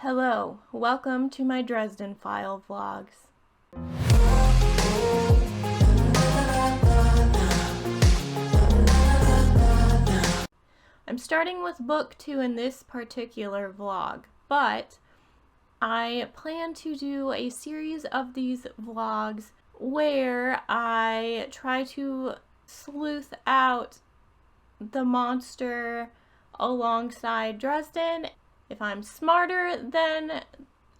Hello, welcome to my Dresden File vlogs. I'm starting with book 2 in this particular vlog, but I plan to do a series of these vlogs where I try to sleuth out the monster alongside Dresden. If I'm smarter than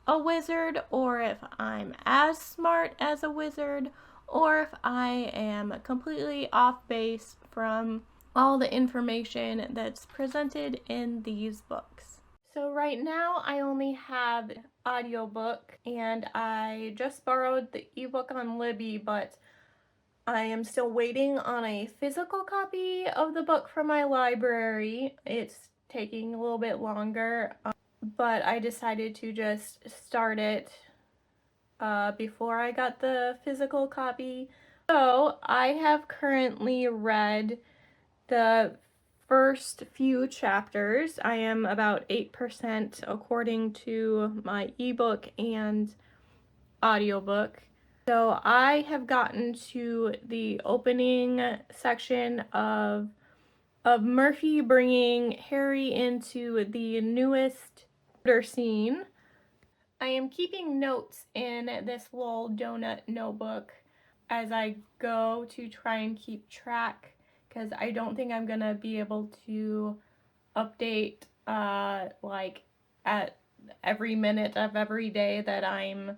a wizard, or if I'm as smart as a wizard, or if I am completely off base from all the information that's presented in these books. So right now I only have audiobook, and I just borrowed the ebook on Libby, but I am still waiting on a physical copy of the book from my library. It's taking a little bit longer, but I decided to just start it before I got the physical copy. So I have currently read the first few chapters. I am about 8% according to my ebook and audiobook. So I have gotten to the opening section of Murphy bringing Harry into the newest murder scene. I am keeping notes in this little donut notebook as I go to try and keep track, because I don't think I'm gonna be able to update like at every minute of every day that I'm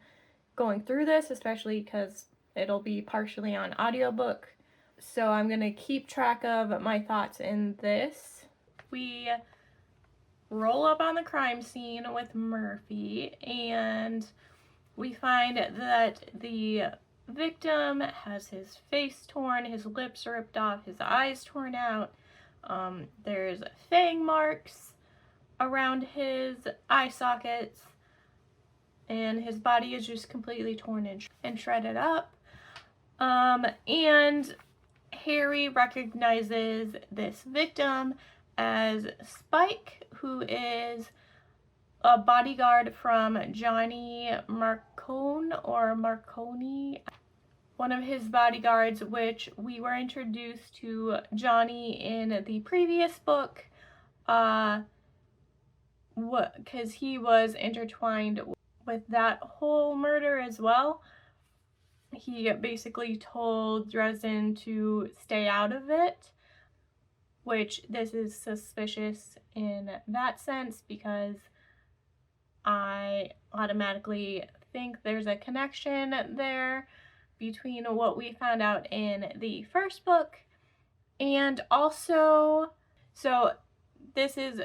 going through this, especially because it'll be partially on audiobook. So I'm gonna keep track of my thoughts in this. We roll up on the crime scene with Murphy, and we find that the victim has his face torn, his lips ripped off, his eyes torn out. There's fang marks around his eye sockets, and his body is just completely torn and shredded up. And Harry recognizes this victim as Spike, who is a bodyguard from Johnny Marconi, one of his bodyguards, which we were introduced to Johnny in the previous book, because he was intertwined with that whole murder as well. He basically told Dresden to stay out of it, which this is suspicious in that sense, because I automatically think there's a connection there between what we found out in the first book, and also, so this is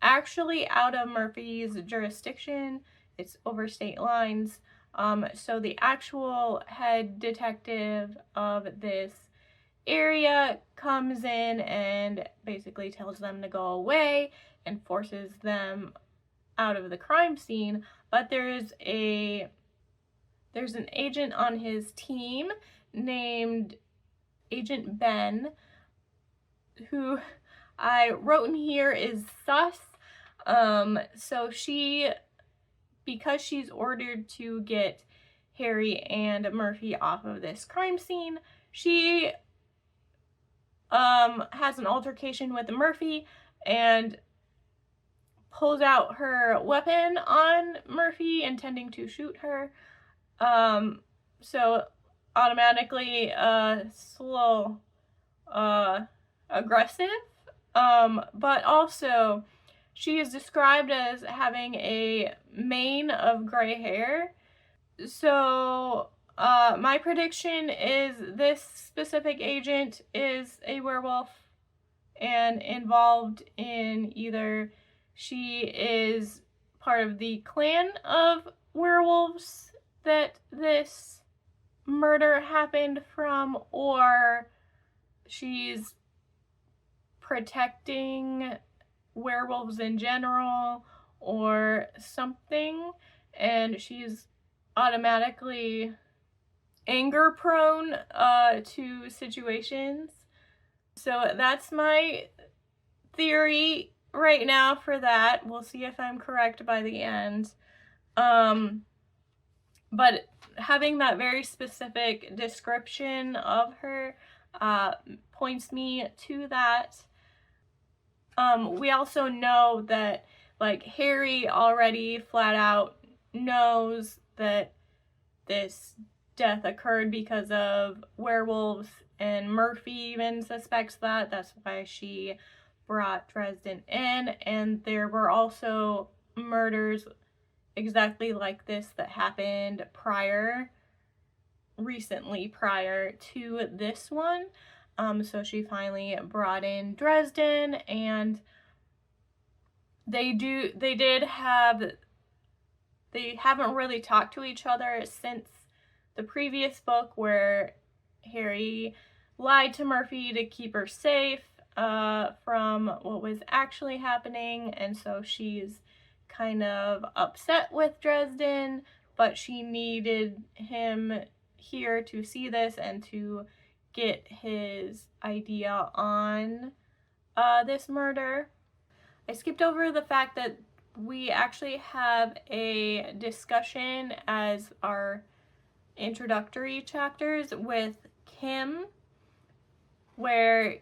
actually out of Murphy's jurisdiction. It's over state lines. So the actual head detective of this area comes in and basically tells them to go away and forces them out of the crime scene. But there's an agent on his team named Agent Ben, who I wrote in here is sus. So because she's ordered to get Harry and Murphy off of this crime scene, she has an altercation with Murphy and pulls out her weapon on Murphy, intending to shoot her. So automatically slow, aggressive, but also she is described as having a mane of gray hair. So my prediction is this specific agent is a werewolf and involved in either she is part of the clan of werewolves that this murder happened from, or she's protecting werewolves in general or something, and she's automatically anger prone to situations. So that's my theory right now for that. We'll see if I'm correct by the end. But having that very specific description of her points me to that. We also know that, like, Harry already flat out knows that this death occurred because of werewolves, and Murphy even suspects that. That's why she brought Dresden in, and there were also murders exactly like this that happened recently prior to this one. So she finally brought in Dresden, and they haven't really talked to each other since the previous book, where Harry lied to Murphy to keep her safe from what was actually happening, and so she's kind of upset with Dresden, but she needed him here to see this and to get his idea on this murder. I skipped over the fact that we actually have a discussion as our introductory chapters with Kim, where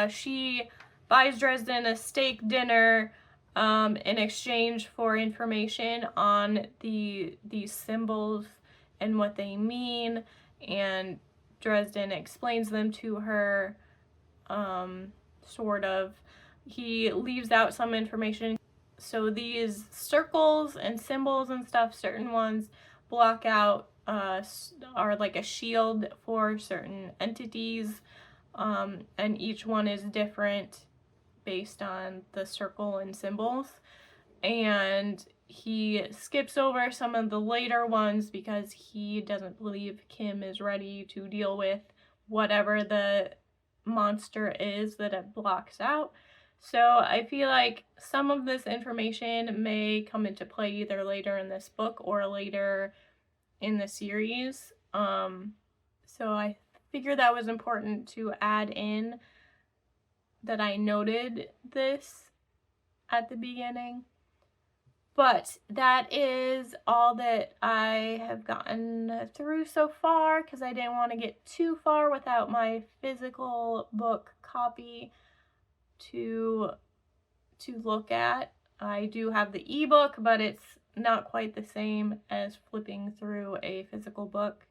she buys Dresden a steak dinner in exchange for information on these symbols and what they mean, and Dresden explains them to her, sort of. He leaves out some information. So these circles and symbols and stuff, certain ones block out, are like a shield for certain entities, and each one is different based on the circle and symbols. And he skips over some of the later ones because he doesn't believe Kim is ready to deal with whatever the monster is that it blocks out. So I feel like some of this information may come into play either later in this book or later in the series. So I figured that was important to add in, that I noted this at the beginning. But that is all that I have gotten through so far, because I didn't want to get too far without my physical book copy to look at. I do have the ebook, but it's not quite the same as flipping through a physical book.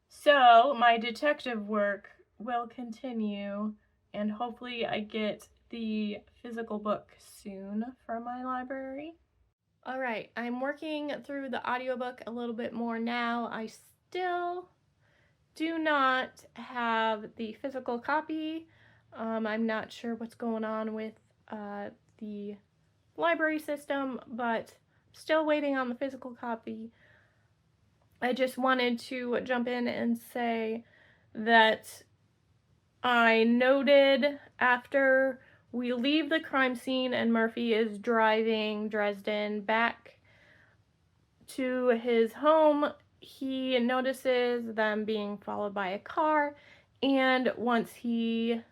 So my detective work will continue, and hopefully I get the physical book soon from my library. Alright, I'm working through the audiobook a little bit more now. I still do not have the physical copy. I'm not sure what's going on with the library system, but still waiting on the physical copy. I just wanted to jump in and say that I noted, after we leave the crime scene and Murphy is driving Dresden back to his home, he notices them being followed by a car, and once he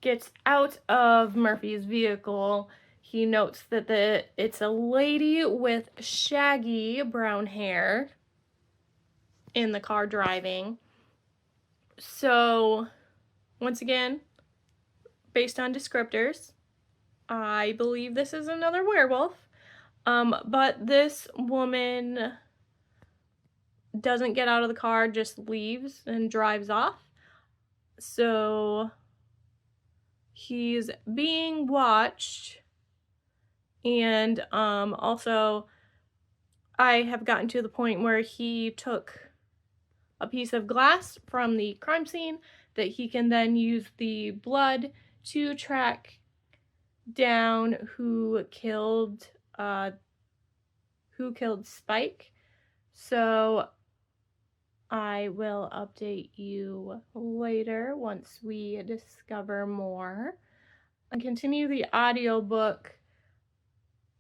gets out of Murphy's vehicle, he notes that it's a lady with shaggy brown hair in the car driving. So, once again, based on descriptors, I believe this is another werewolf. But this woman doesn't get out of the car, just leaves and drives off. So he's being watched, and also I have gotten to the point where he took a piece of glass from the crime scene that he can then use the blood to track down who killed Spike. So I will update you later once we discover more, and continue the audiobook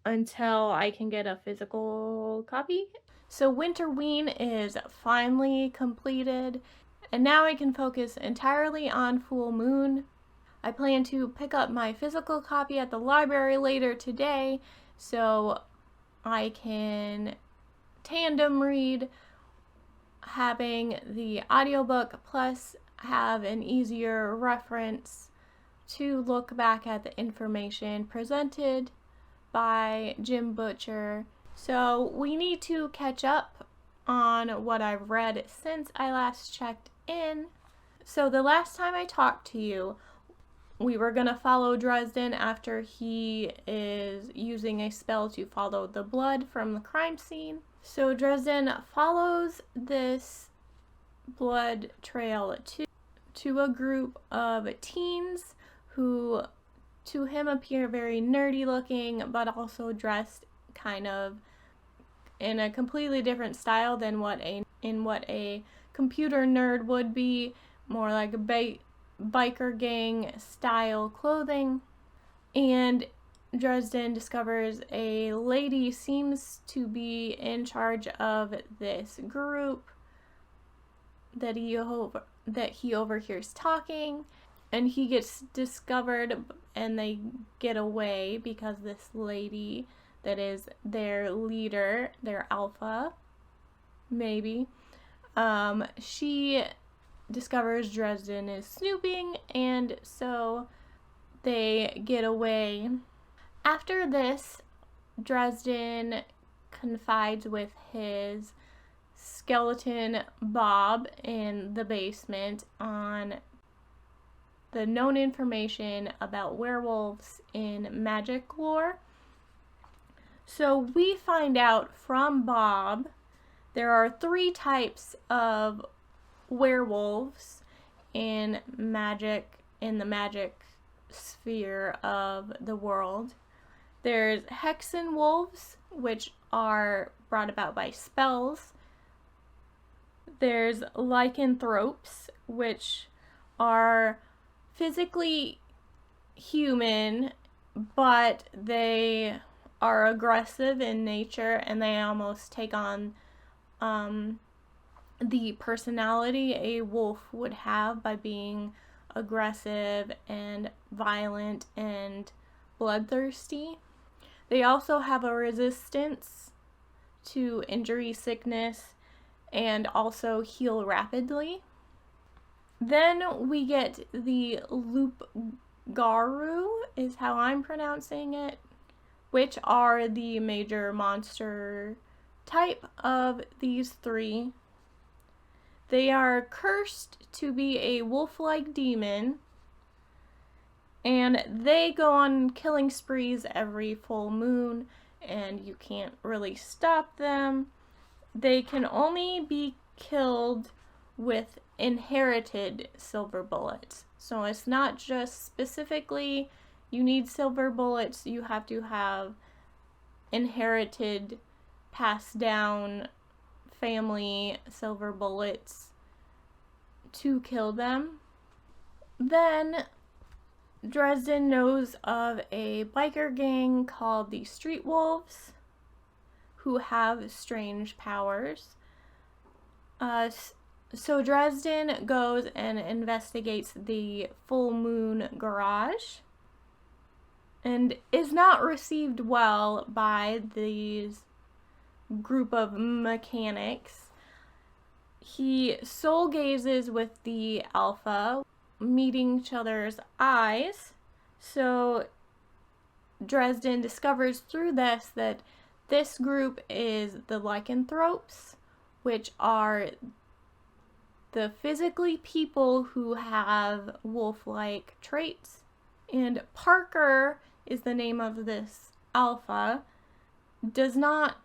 until I can get a physical copy. So Winterween is finally completed, and now I can focus entirely on Full Moon. I plan to pick up my physical copy at the library later today so I can tandem read, having the audiobook plus have an easier reference to look back at the information presented by Jim Butcher. So we need to catch up on what I've read since I last checked in. So the last time I talked to you, we were going to follow Dresden after he is using a spell to follow the blood from the crime scene. So Dresden follows this blood trail to a group of teens who to him appear very nerdy looking, but also dressed kind of in a completely different style than what a computer nerd would be, more like a biker gang style clothing. And Dresden discovers a lady seems to be in charge of this group that he overhears talking, and he gets discovered and they get away because this lady that is their leader, their alpha, maybe, she discovers Dresden is snooping, and so they get away. After this, Dresden confides with his skeleton Bob in the basement on the known information about werewolves in magic lore. So we find out from Bob there are 3 types of werewolves in the magic sphere of the world. There's hexen wolves, which are brought about by spells. There's lycanthropes, which are physically human, but they are aggressive in nature and they almost take on the personality a wolf would have by being aggressive and violent and bloodthirsty. They also have a resistance to injury, sickness, and also heal rapidly. Then we get the Loup-Garou, is how I'm pronouncing it, which are the major monster type of these 3. They are cursed to be a wolf-like demon, and they go on killing sprees every full moon, and you can't really stop them. They can only be killed with inherited silver bullets. So it's not just specifically you need silver bullets, you have to have inherited, passed down family silver bullets to kill them. Then Dresden knows of a biker gang called the Street Wolves who have strange powers. So Dresden goes and investigates the Full Moon Garage and is not received well by these group of mechanics. He soul gazes with the alpha, meeting each other's eyes. So Dresden discovers through this that this group is the lycanthropes, which are the physically people who have wolf-like traits. And Parker is the name of this alpha, does not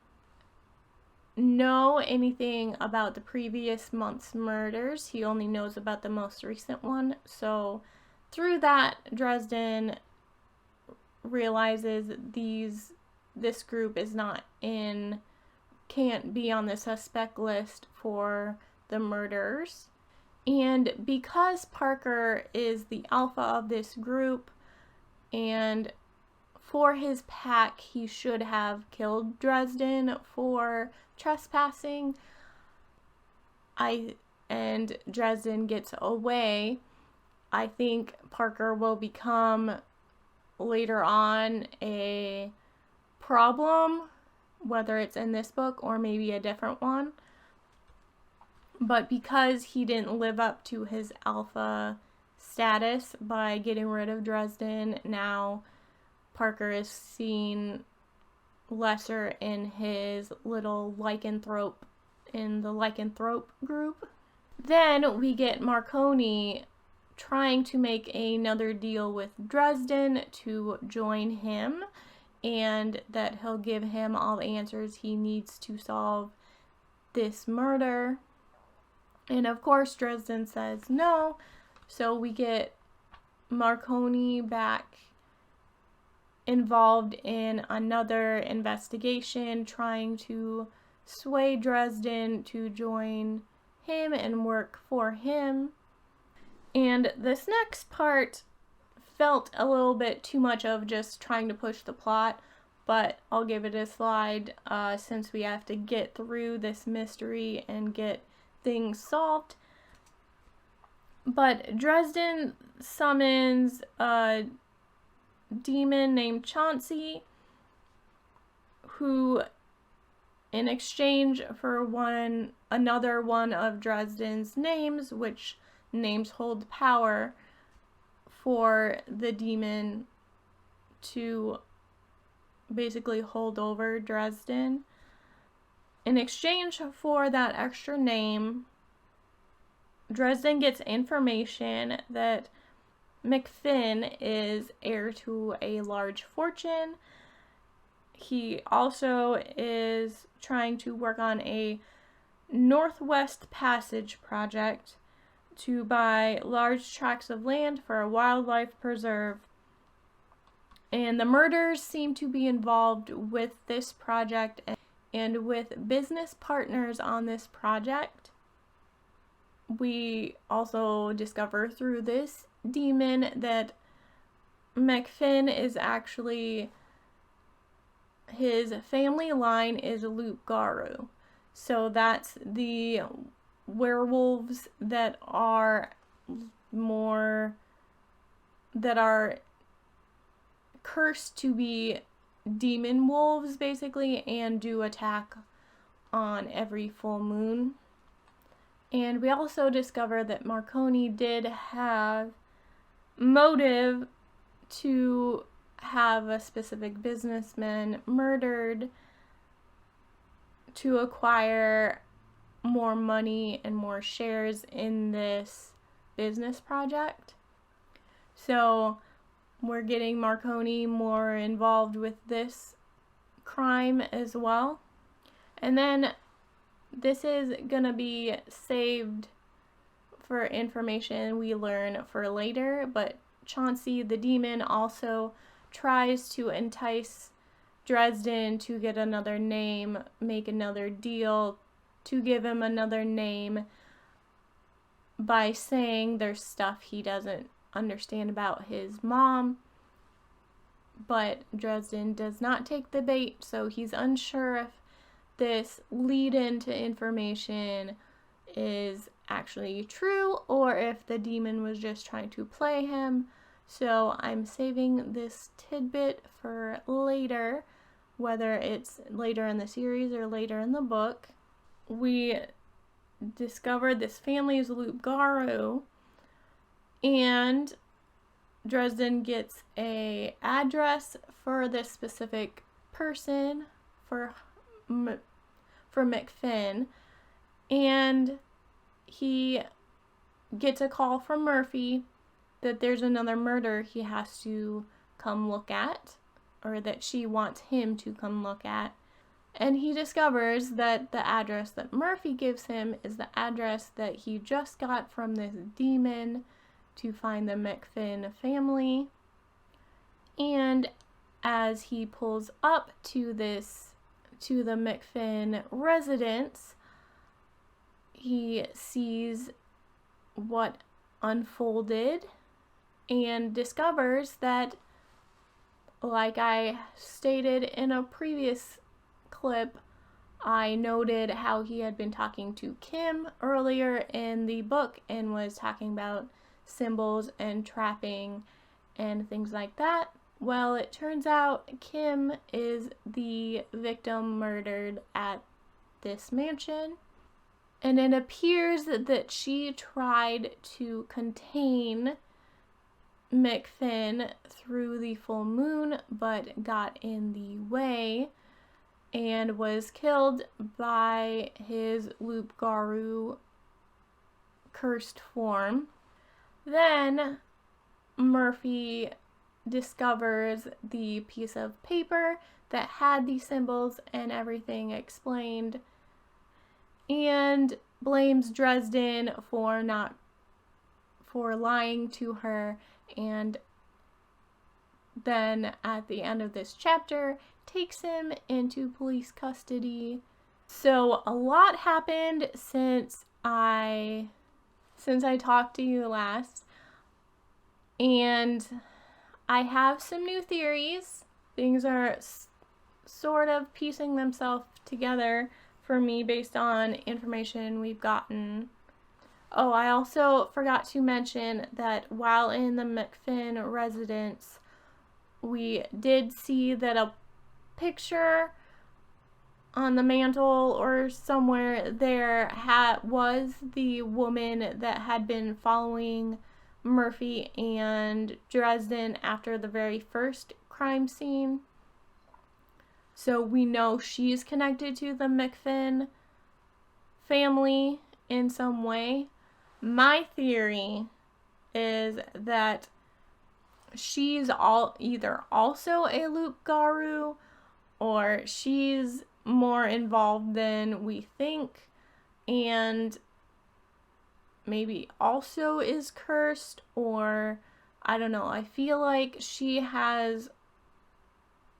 know anything about the previous month's murders. He only knows about the most recent one. So through that, Dresden realizes this group is can't be on the suspect list for the murders. And because Parker is the alpha of this group, and for his pack he should have killed Dresden for trespassing, and Dresden gets away, I think Parker will become later on a problem, whether it's in this book or maybe a different one. But because he didn't live up to his alpha status by getting rid of Dresden, now Parker is seen lesser in his little lycanthrope, in the lycanthrope group. Then we get Marconi trying to make another deal with Dresden to join him, and that he'll give him all the answers he needs to solve this murder. And of course, Dresden says no, so we get Marconi back involved in another investigation, trying to sway Dresden to join him and work for him. And this next part felt a little bit too much of just trying to push the plot, but I'll give it a slide since we have to get through this mystery and get things solved. But Dresden summons a demon named Chauncey, who in exchange for another one of Dresden's names, which names hold power for the demon to basically hold over Dresden. In exchange for that extra name, Dresden gets information that McFinn is heir to a large fortune. He also is trying to work on a Northwest Passage project to buy large tracts of land for a wildlife preserve. And the murders seem to be involved with this project and with business partners on this project. We also discover through this demon that McFinn is actually, his family line is Loup-Garou. So that's the werewolves that are cursed to be demon wolves, basically, and do attack on every full moon. And we also discover that Marconi did have motive to have a specific businessman murdered to acquire more money and more shares in this business project. So we're getting Marconi more involved with this crime as well. And then this is gonna be saved for information we learn for later, but Chauncey the demon also tries to entice Dresden to get another name, make another deal to give him another name by saying there's stuff he doesn't understand about his mom. But Dresden does not take the bait, so he's unsure if this lead-in to information is actually true or if the demon was just trying to play him. So I'm saving this tidbit for later, whether it's later in the series or later in the book. We discovered this family is Loup-Garou, and Dresden gets a address for this specific person for McFinn, and he gets a call from Murphy that there's another murder he has to come look at, or that she wants him to come look at. And he discovers that the address that Murphy gives him is the address that he just got from this demon to find the McFinn family. And as he pulls up to the McFinn residence, he sees what unfolded and discovers that, like I stated in a previous clip, I noted how he had been talking to Kim earlier in the book and was talking about symbols and trapping and things like that. Well, it turns out Kim is the victim murdered at this mansion. And it appears that she tried to contain McFinn through the full moon, but got in the way and was killed by his Loup-Garou cursed form. Then Murphy discovers the piece of paper that had the symbols and everything explained, and blames Dresden for lying to her, and then at the end of this chapter takes him into police custody. So a lot happened since I talked to you last, and I have some new theories. Things are sort of piecing themselves together for me based on information we've gotten. Oh, I also forgot to mention that while in the McFinn residence, we did see that a picture on the mantle or somewhere there was the woman that had been following Murphy and Dresden after the very first crime scene. So we know she's connected to the McFinn family in some way. My theory is that she's either also a Loup-Garou, or she's more involved than we think, and maybe also is cursed, or I don't know. I feel like she has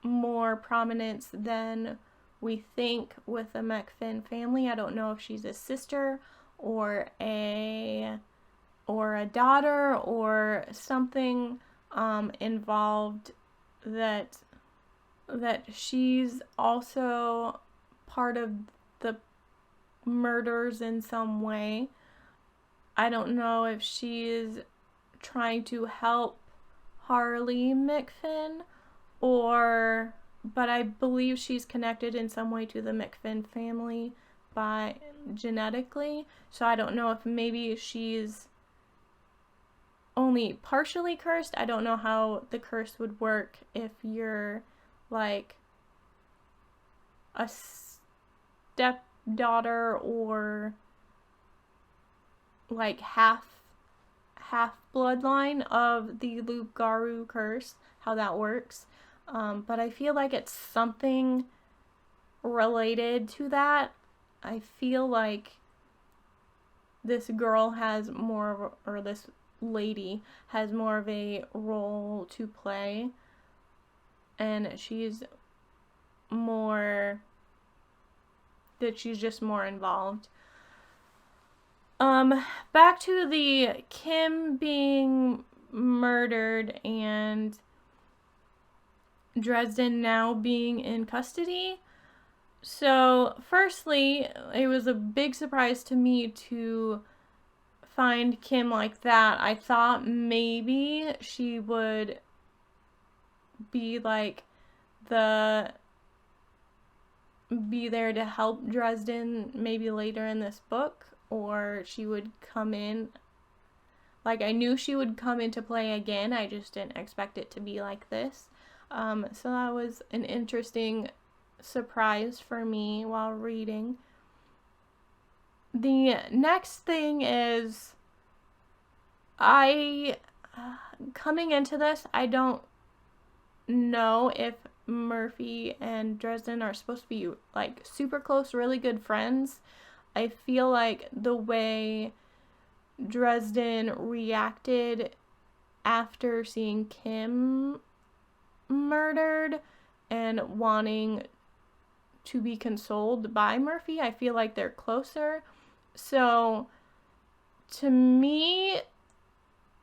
more prominence than we think with the McFinn family. I don't know if she's a sister or a daughter or something involved, that she's also part of the murders in some way. I don't know if she's trying to help Harley McFinn, but I believe she's connected in some way to the McFinn family by genetically. So I don't know if maybe she's only partially cursed. I don't know how the curse would work if you're like a stepdaughter or like half bloodline of the Loup-Garou curse, how that works. But I feel like it's something related to that. I feel like this girl has this lady has more of a role to play, and she's just more involved. Back to the Kim being murdered and Dresden now being in custody. So, firstly, it was a big surprise to me to find Kim like that. I thought maybe she would be like be there to help Dresden maybe later in this book, or she would come in. Like, I knew she would come into play again, I just didn't expect it to be like this. So that was an interesting surprise for me while reading. The next thing is, coming into this, I don't know if Murphy and Dresden are supposed to be like super close, really good friends. I feel like the way Dresden reacted after seeing Kim murdered and wanting to be consoled by Murphy, I feel like they're closer. So to me,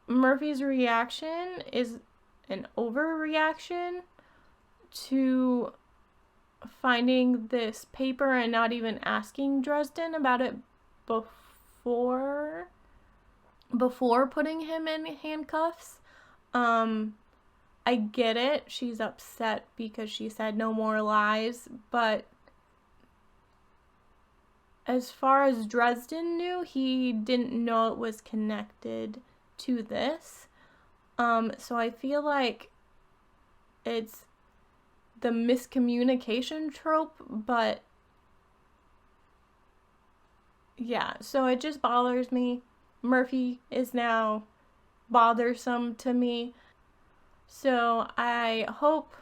Murphy's reaction is an overreaction to finding this paper and not even asking Dresden about it before. before putting him in handcuffs. I get it. She's upset because she said no more lies, but as far as Dresden knew, he didn't know it was connected to this. So I feel like it's the miscommunication trope, but yeah, so it just bothers me. Murphy is now bothersome to me. So I hope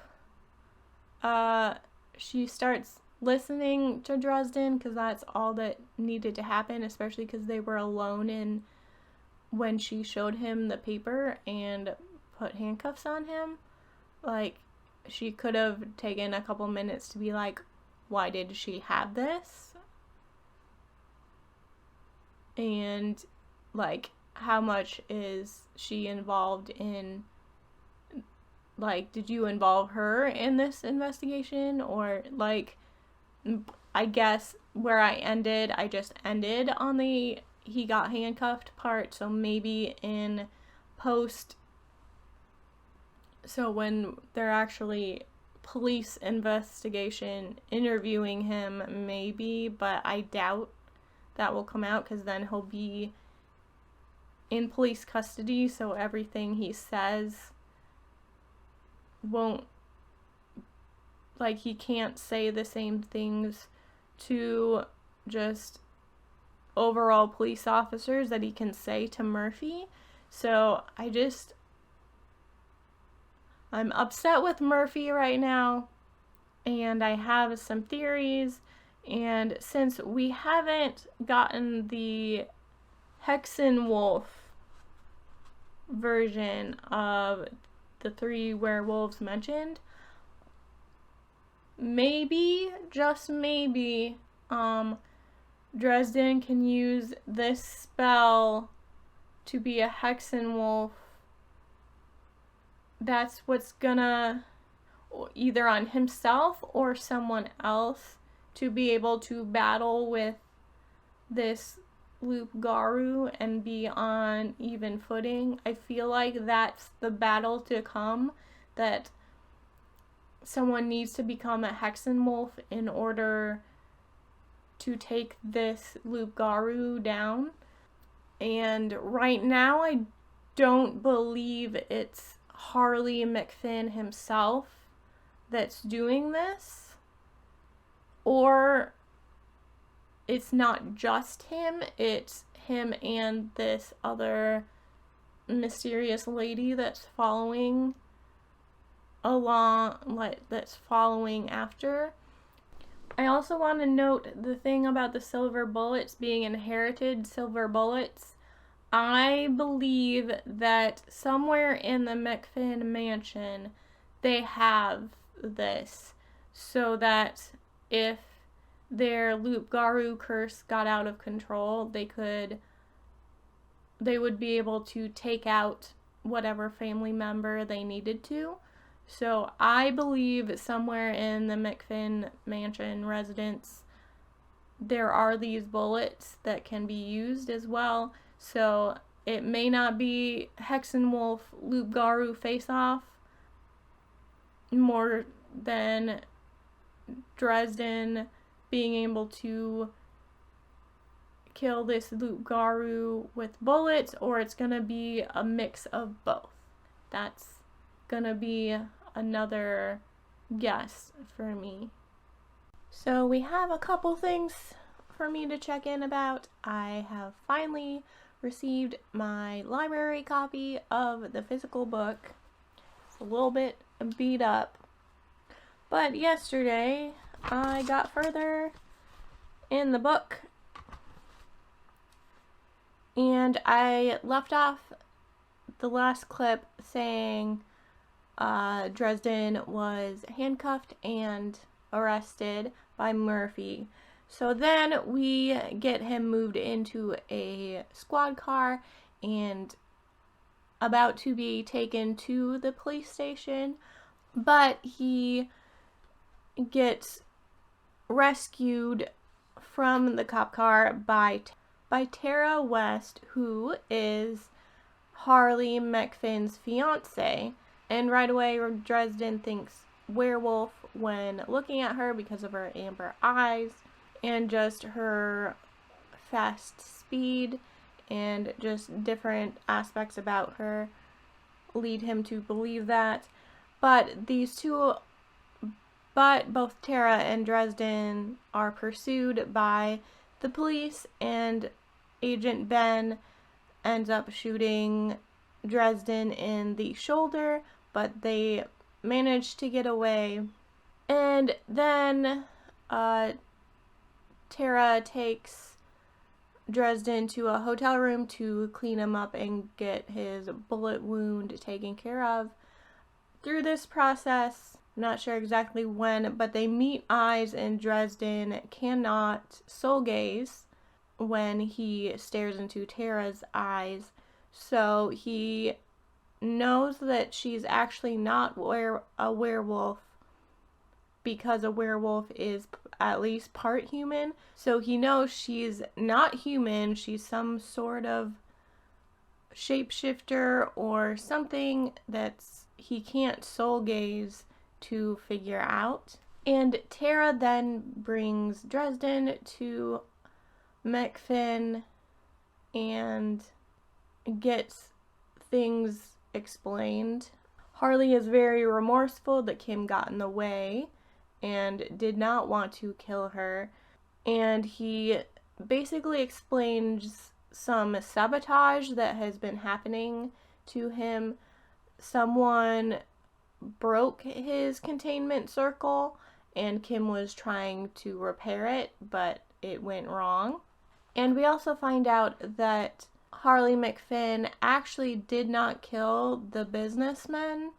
she starts listening to Dresden, because that's all that needed to happen, especially because they were alone in when she showed him the paper and put handcuffs on him. Like, she could have taken a couple minutes to be like, why did she have this? And, like, how much is she involved in, like, did you involve her in this investigation? Or, like, I guess where I just ended on the he got handcuffed part, so maybe in post, so when they're actually police investigation interviewing him, maybe, but I doubt that will come out, because then he'll be in police custody, so everything he says won't, like, he can't say the same things to just overall police officers that he can say to Murphy. So I'm upset with Murphy right now, and I have some theories. And since we haven't gotten the Hexenwolf version of the 3 werewolves mentioned, maybe, just maybe, Dresden can use this spell to be a Hexenwolf. That's what's gonna, either on himself or someone else, to be able to battle with this Loup-Garou and be on even footing. I feel like that's the battle to come, that someone needs to become a Hexenwolf in order to take this Loup-Garou down. And right now I don't believe it's Harley McFinn himself that's doing this, or it's not just him, it's him and this other mysterious lady that's following along, like, that's following after. I also want to note the thing about the silver bullets being inherited silver bullets. I believe that somewhere in the McFinn mansion they have this, so that if their Loup-Garou curse got out of control, they would be able to take out whatever family member they needed to. So I believe somewhere in the McFinn mansion residence there are these bullets that can be used as well. So it may not be Hexenwolf Loup-Garou face-off more than Dresden being able to kill this Loup-Garou with bullets, or it's gonna be a mix of both. That's gonna be another guess for me. So we have a couple things for me to check in about. I have finally received my library copy of the physical book. It's a little bit beat up, but yesterday I got further in the book, and I left off the last clip saying Dresden was handcuffed and arrested by Murphy. So then we get him moved into a squad car and about to be taken to the police station, but he gets rescued from the cop car by by Tara West, who is Harley McFinn's fiance. And right away, Dresden thinks werewolf when looking at her because of her amber eyes and just her fast speed, and just different aspects about her lead him to believe that. But both Tara and Dresden are pursued by the police, and Agent Ben ends up shooting Dresden in the shoulder, but they manage to get away. And then Tara takes Dresden to a hotel room to clean him up and get his bullet wound taken care of. Through this process, I'm not sure exactly when, but they meet eyes, and Dresden cannot soul gaze when he stares into Tara's eyes. So he knows that she's actually not a werewolf, because a werewolf is at least part human. So he knows she's not human. She's some sort of shapeshifter or something that's he can't soul gaze to figure out. And Tara then brings Dresden to McFinn and gets things explained. Harley is very remorseful that Kim got in the way and did not want to kill her. And he basically explains some sabotage that has been happening to him. Someone broke his containment circle, and Kim was trying to repair it, but it went wrong. And we also find out that Harley McFinn actually did not kill the businessmen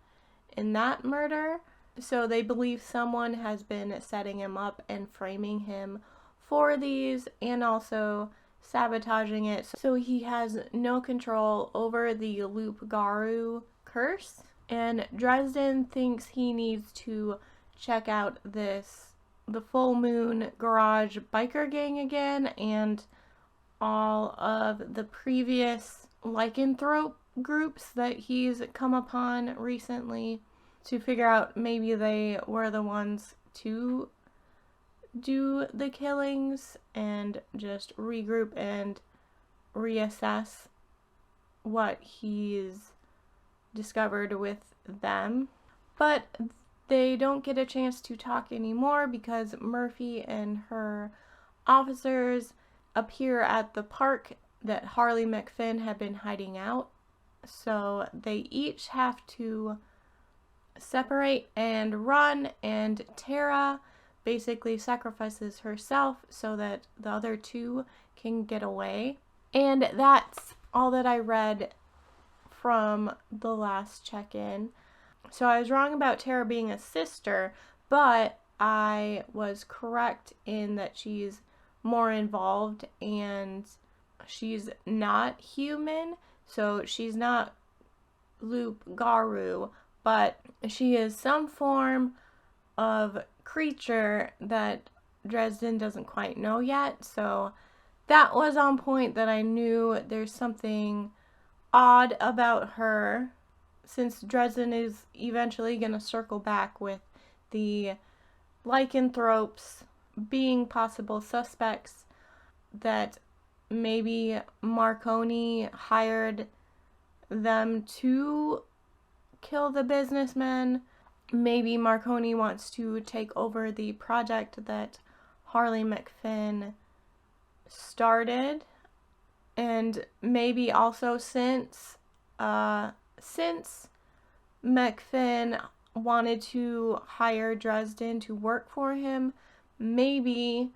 in that murder. So they believe someone has been setting him up and framing him for these, and also sabotaging it. So he has no control over the Loup-Garou curse. And Dresden thinks he needs to check out the Full Moon Garage biker gang again, and all of the previous lycanthrope groups that he's come upon recently, to figure out maybe they were the ones to do the killings, and just regroup and reassess what he's discovered with them. But they don't get a chance to talk anymore because Murphy and her officers appear at the park that Harley McFinn had been hiding out. So they each have to separate and run, and Tara basically sacrifices herself so that the other two can get away. And that's all that I read from the last check-in. So I was wrong about Tara being a sister, but I was correct in that she's more involved, and she's not human. So she's not Loup-Garou, but she is some form of creature that Dresden doesn't quite know yet. So that was on point, that I knew there's something odd about her, since Dresden is eventually going to circle back with the lycanthropes being possible suspects, that maybe Marconi hired them to kill the businessmen. Maybe Marconi wants to take over the project that Harley McFinn started. And maybe also since McFinn wanted to hire Dresden to work for him, maybe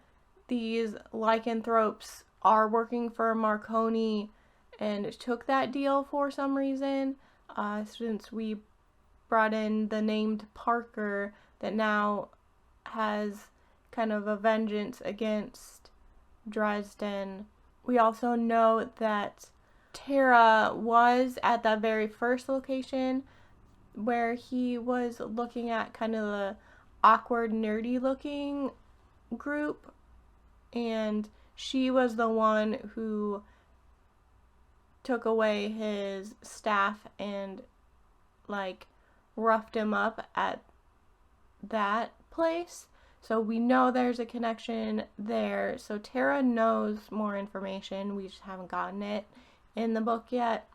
these lycanthropes are working for Marconi and took that deal for some reason, since we brought in the named Parker that now has kind of a vengeance against Dresden. We also know that Tara was at that very first location where he was looking at kind of the awkward, nerdy looking group, and she was the one who took away his staff and like roughed him up at that place. So we know there's a connection there. So Tara knows more information. We just haven't gotten it in the book yet.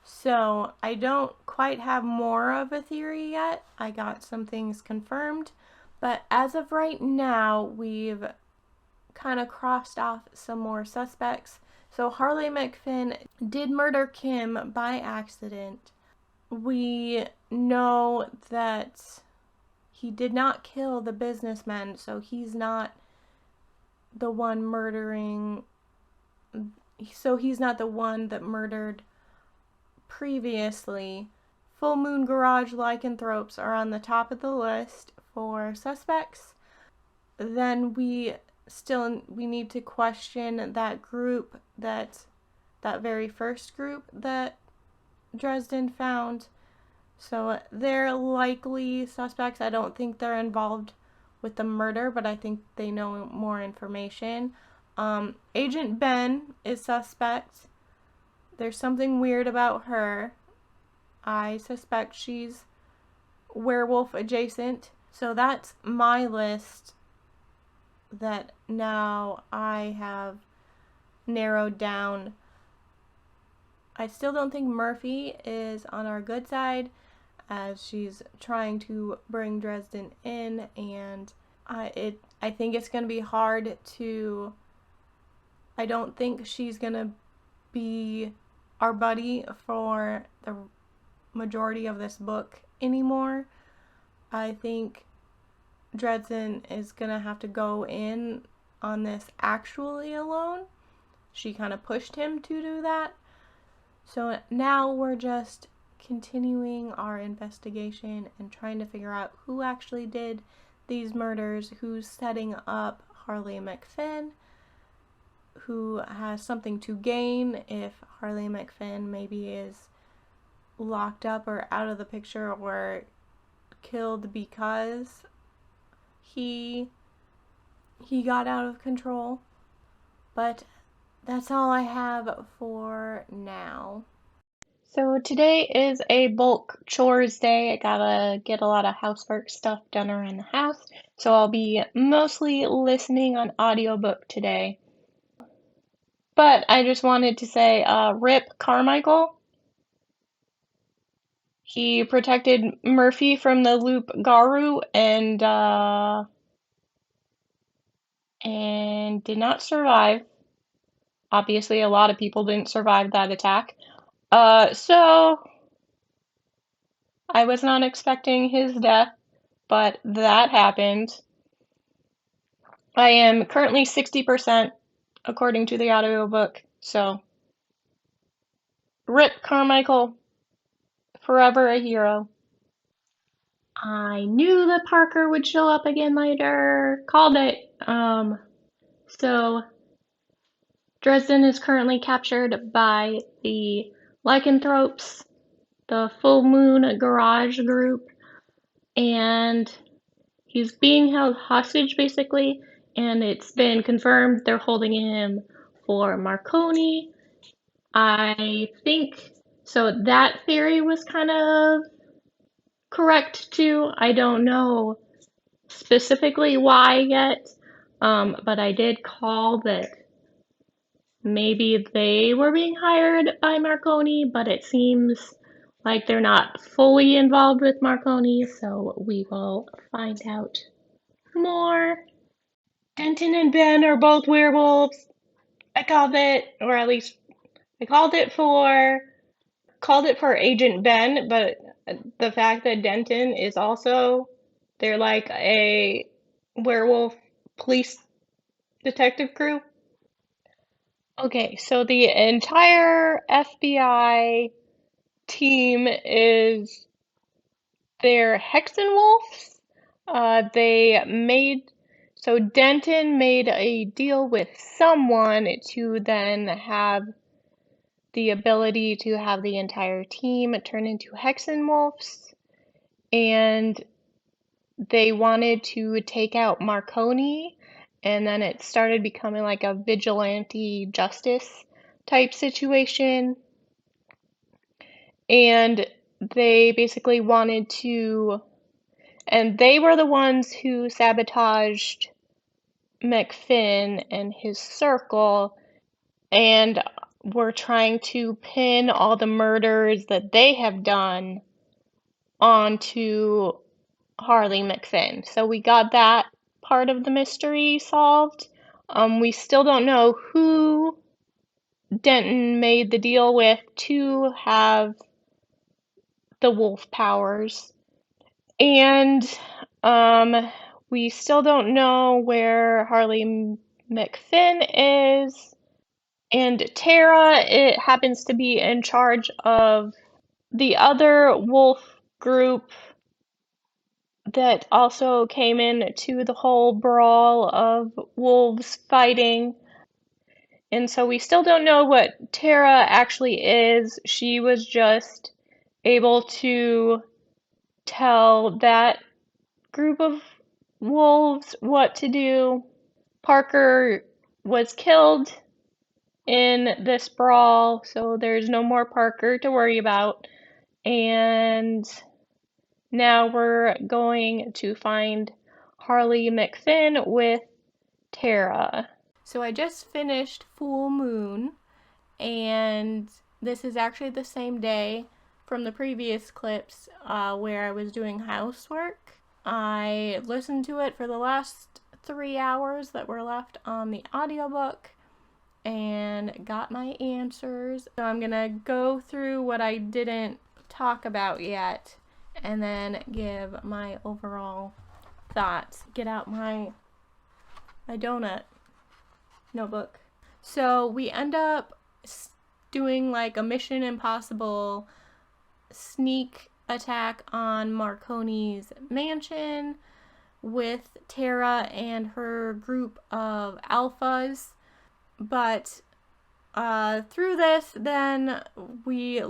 So I don't quite have more of a theory yet. I got some things confirmed. But as of right now, we've kind of crossed off some more suspects. So Harley McFinn did murder Kim by accident. We know that he did not kill the businessman, so he's not the one murdering. So he's not the one that murdered previously. Full Moon Garage lycanthropes are on the top of the list for suspects. Then we need to question that group, that very first group that Dresden found. So they're likely suspects. I don't think they're involved with the murder, but I think they know more information. Agent Ben is suspect. There's something weird about her. I suspect she's werewolf adjacent. So that's my list that now I have narrowed down. I still don't think Murphy is on our good side, as she's trying to bring Dresden in, and I think it's going to be hard to. I don't think she's going to be our buddy for the majority of this book anymore. I think Dresden is going to have to go in on this actually alone. She kind of pushed him to do that. So now we're just continuing our investigation and trying to figure out who actually did these murders, who's setting up Harley McFinn, who has something to gain if Harley McFinn maybe is locked up or out of the picture or killed because he got out of control. But that's all I have for now. So today is a bulk chores day. I gotta get a lot of housework stuff done around the house. So I'll be mostly listening on audiobook today. But I just wanted to say, Rip Carmichael. He protected Murphy from the Loup-Garou and did not survive. Obviously, a lot of people didn't survive that attack. So I was not expecting his death, but that happened. I am currently 60% according to the audiobook, so Rip Carmichael, forever a hero. I knew that Parker would show up again later. Called it. So Dresden is currently captured by the lycanthropes, the Full Moon Garage group, and he's being held hostage basically, and it's been confirmed they're holding him for Marconi. I think so. That theory was kind of correct too. I don't know specifically why yet, but I did call that maybe they were being hired by Marconi, but it seems like they're not fully involved with Marconi, so we will find out more. Denton and Ben are both werewolves. I called it, or at least I called it for Agent Ben, but the fact that Denton is also, they're like a werewolf police detective crew. Okay, so the entire FBI team they're Hexenwolves. So Denton made a deal with someone to then have the ability to have the entire team turn into Hexenwolves, and they wanted to take out Marconi, and then it started becoming like a vigilante justice type situation. And they basically wanted to, and they were the ones who sabotaged McFinn and his circle, and were trying to pin all the murders that they have done onto Harley McFinn. So we got that part of the mystery solved. We still don't know who Denton made the deal with to have the wolf powers. And we still don't know where Harley McFinn is. And Tara, it happens to be in charge of the other wolf group that also came in to the whole brawl of wolves fighting. And so we still don't know what Tara actually is. She was just able to tell that group of wolves what to do. Parker was killed in this brawl, so there's no more Parker to worry about. And now we're going to find Harley McFinn with Tara. So I just finished Full Moon, and this is actually the same day from the previous clips where I was doing housework. I listened to it for the last 3 hours that were left on the audiobook and got my answers. So I'm gonna go through what I didn't talk about yet and then give my overall thoughts. Get out my donut notebook. So we end up doing like a Mission Impossible sneak attack on Marconi's mansion with Tara and her group of alphas. But through this, then we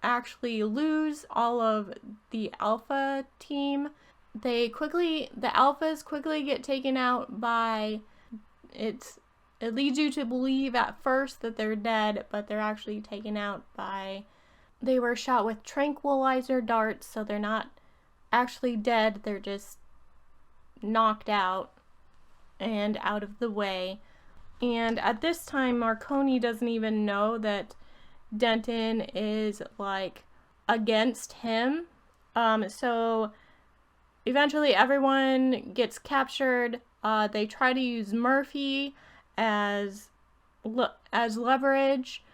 actually lose all of the alpha team. The alphas quickly get taken out by, it leads you to believe at first that they're dead, but they're actually taken out by, they were shot with tranquilizer darts, so they're not actually dead, they're just knocked out and out of the way. And at this time, Marconi doesn't even know that Denton is, like, against him. So eventually everyone gets captured. They try to use Murphy as leverage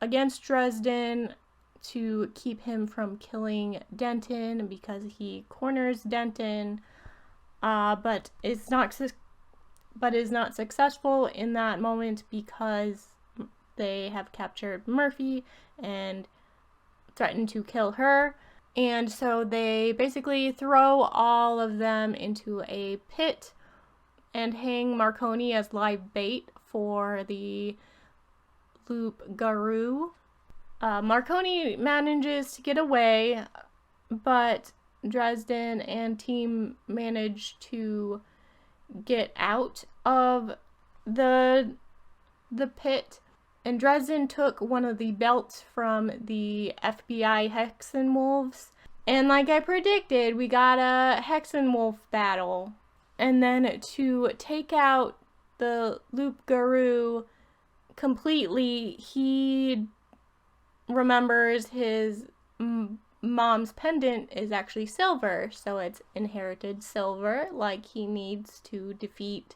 against Dresden to keep him from killing Denton because he corners Denton, but is not successful in that moment because they have captured Murphy and threaten to kill her. And so they basically throw all of them into a pit and hang Marconi as live bait for the loup-garou. Marconi manages to get away, but Dresden and team manage to get out of the pit, and Dresden took one of the belts from the FBI Hexenwolves, and like I predicted, we got a Hexenwolf battle. And then to take out the loup-garou completely, he remembers his mom's pendant is actually silver, so it's inherited silver, like he needs to defeat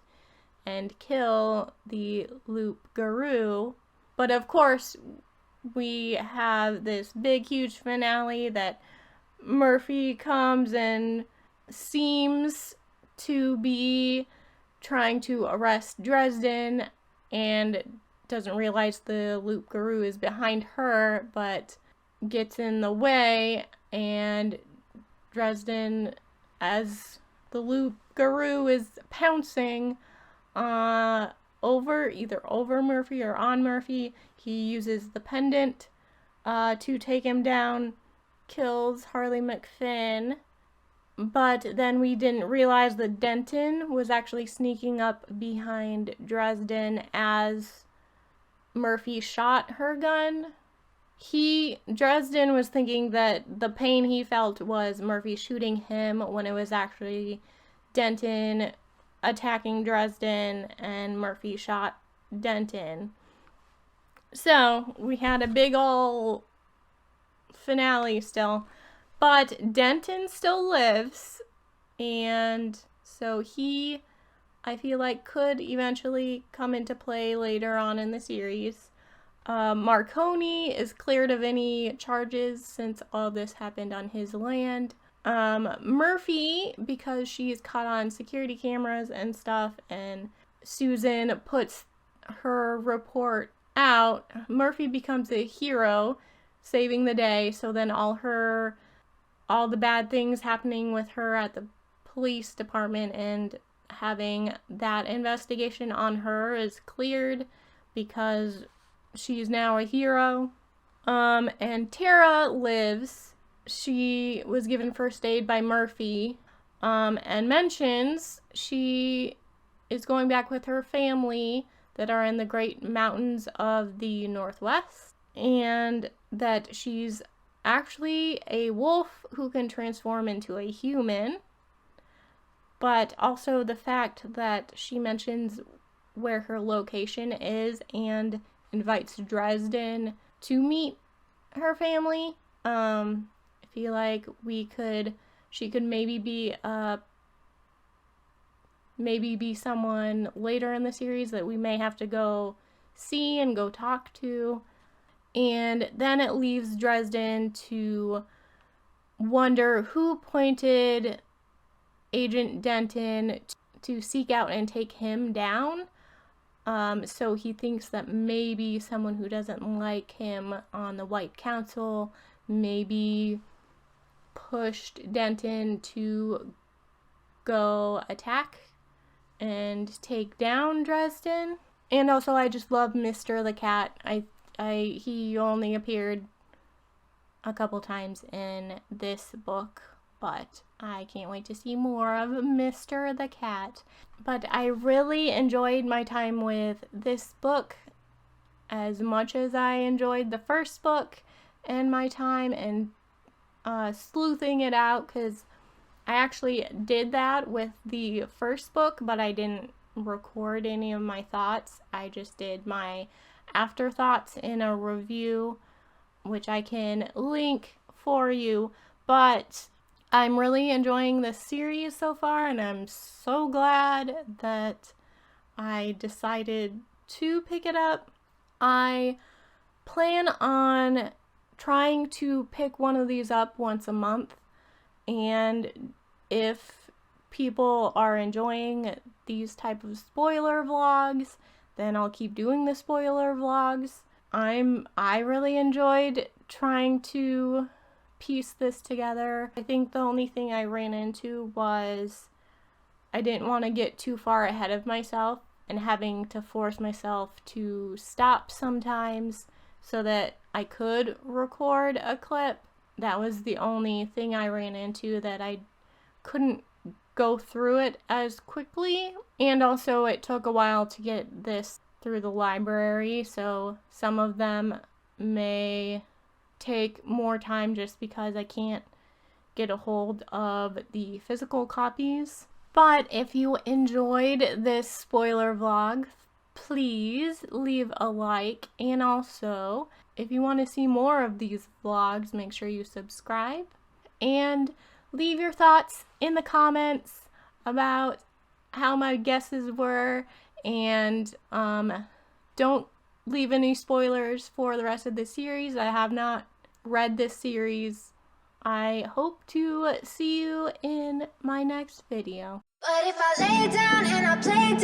and kill the loup-garou. But of course, we have this big, huge finale that Murphy comes and seems to be trying to arrest Dresden and doesn't realize the loup-garou is behind her, but gets in the way, and Dresden, as the loup-garou is pouncing either over Murphy or on Murphy, he uses the pendant to take him down, kills Harley McFinn. but then we didn't realize that Denton was actually sneaking up behind Dresden as Murphy shot her gun. Dresden was thinking that the pain he felt was Murphy shooting him when it was actually Denton attacking Dresden and Murphy shot Denton. So we had a big ol' finale still, but Denton still lives, and so he, I feel like, could eventually come into play later on in the series. Marconi is cleared of any charges since all this happened on his land. Murphy, because she's caught on security cameras and stuff, and Susan puts her report out, Murphy becomes a hero, saving the day. So then all the bad things happening with her at the police department and having that investigation on her is cleared because she's now a hero. And Tara lives. She was given first aid by Murphy, and mentions she is going back with her family that are in the Great Mountains of the Northwest, and that she's actually a wolf who can transform into a human, but also the fact that she mentions where her location is and invites Dresden to meet her family. I feel like she could maybe be someone later in the series that we may have to go see and go talk to. And then it leaves Dresden to wonder who pointed Agent Denton to seek out and take him down. So he thinks that maybe someone who doesn't like him on the White Council maybe pushed Denton to go attack and take down Dresden. And also, I just love Mr. the Cat. He only appeared a couple times in this book, but I can't wait to see more of Mr. the Cat. But I really enjoyed my time with this book as much as I enjoyed the first book, and my time and sleuthing it out, because I actually did that with the first book, but I didn't record any of my thoughts. I just did my afterthoughts in a review, which I can link for you. But I'm really enjoying this series so far, and I'm so glad that I decided to pick it up. I plan on trying to pick one of these up once a month, and if people are enjoying these type of spoiler vlogs, then I'll keep doing the spoiler vlogs. I really enjoyed trying to piece this together. I think the only thing I ran into was I didn't want to get too far ahead of myself and having to force myself to stop sometimes so that I could record a clip. That was the only thing I ran into, that I couldn't go through it as quickly. And also it took a while to get this through the library, so some of them may take more time just because I can't get a hold of the physical copies. But if you enjoyed this spoiler vlog, please leave a like, and also if you want to see more of these vlogs, make sure you subscribe and leave your thoughts in the comments about how my guesses were, and don't leave any spoilers for the rest of the series. I have not read this series. I hope to see you in my next video. But if I lay down and I play